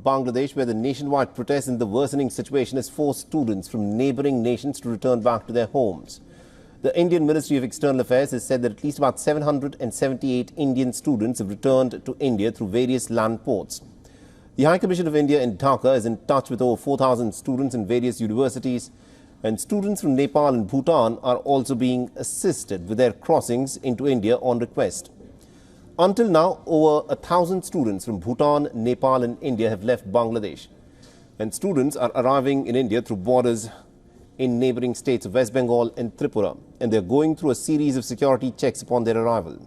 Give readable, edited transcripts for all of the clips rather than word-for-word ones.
Bangladesh, where the nationwide protest in the worsening situation has forced students from neighbouring nations to return back to their homes. The Indian Ministry of External Affairs has said that at least about 778 Indian students have returned to India through various land ports. The High Commission of India in Dhaka is in touch with over 4,000 students in various universities, and students from Nepal and Bhutan are also being assisted with their crossings into India on request. Until now, over 1,000 students from Bhutan, Nepal and India have left Bangladesh, and students are arriving in India through borders in neighbouring states of West Bengal and Tripura, and they are going through a series of security checks upon their arrival.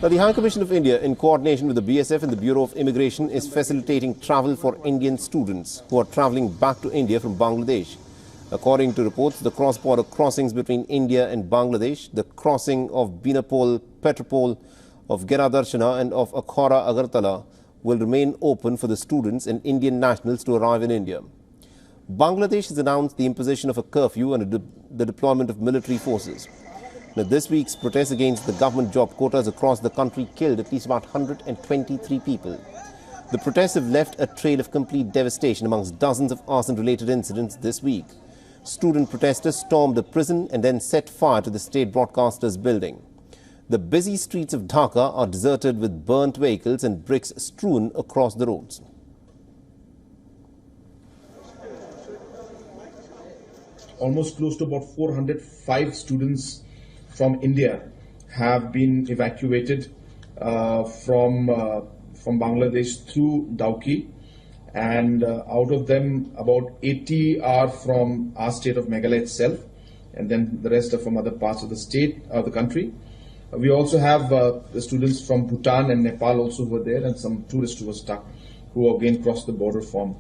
Now, the High Commission of India, in coordination with the BSF and the Bureau of Immigration, is facilitating travel for Indian students who are travelling back to India from Bangladesh. According to reports, the cross-border crossings between India and Bangladesh, the crossing of Binapol, Petropol, of Geradarshana and of Akhora Agartala will remain open for the students and Indian nationals to arrive in India. Bangladesh has announced the imposition of a curfew and the deployment of military forces. Now, this week's protests against the government job quotas across the country killed at least about 123 people. The protests have left a trail of complete devastation amongst dozens of arson-related incidents this week. Student protesters stormed the prison and then set fire to the state broadcaster's building. The busy streets of Dhaka are deserted with burnt vehicles and bricks strewn across the roads. Almost close to about 405 students from India have been evacuated from Bangladesh through Dauki, and out of them about 80 are from our state of Meghalaya itself, and then the rest are from other parts of the state of the country. We also have the students from Bhutan and Nepal also were there, and some tourists who were stuck, who again crossed the border from.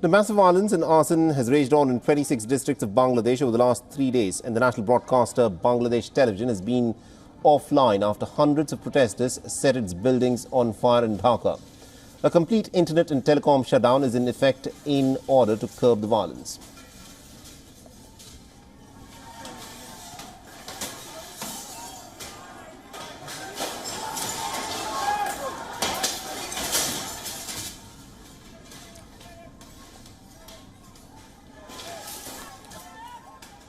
The massive violence and arson has raged on in 26 districts of Bangladesh over the last 3 days, and the national broadcaster Bangladesh Television has been offline after hundreds of protesters set its buildings on fire in Dhaka. A complete internet and telecom shutdown is in effect in order to curb the violence.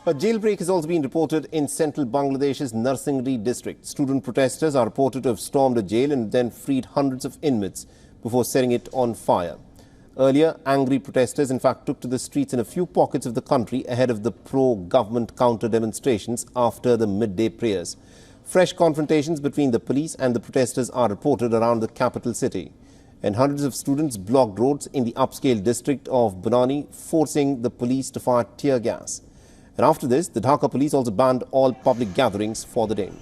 A jailbreak has also been reported in central Bangladesh's Narsingdi district. Student protesters are reported to have stormed a jail and then freed hundreds of inmates before setting it on fire. Earlier, angry protesters in fact took to the streets in a few pockets of the country ahead of the pro-government counter-demonstrations after the midday prayers. Fresh confrontations between the police and the protesters are reported around the capital city, and hundreds of students blocked roads in the upscale district of Banani, forcing the police to fire tear gas. And after this, the Dhaka police also banned all public gatherings for the day.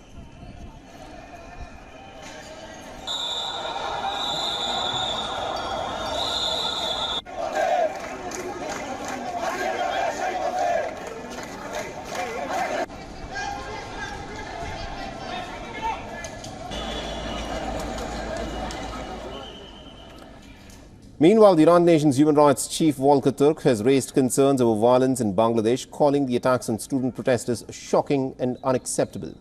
Meanwhile, the United Nations Human Rights Chief Volker Turk has raised concerns over violence in Bangladesh, calling the attacks on student protesters shocking and unacceptable.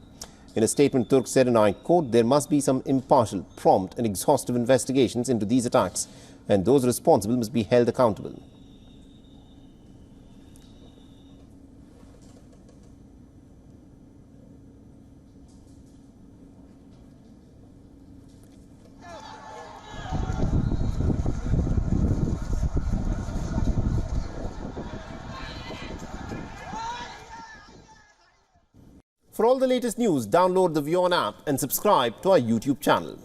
In a statement, Turk said, and I quote, "There must be some impartial, prompt and exhaustive investigations into these attacks, and those responsible must be held accountable." For all the latest news, download the WION app and subscribe to our YouTube channel.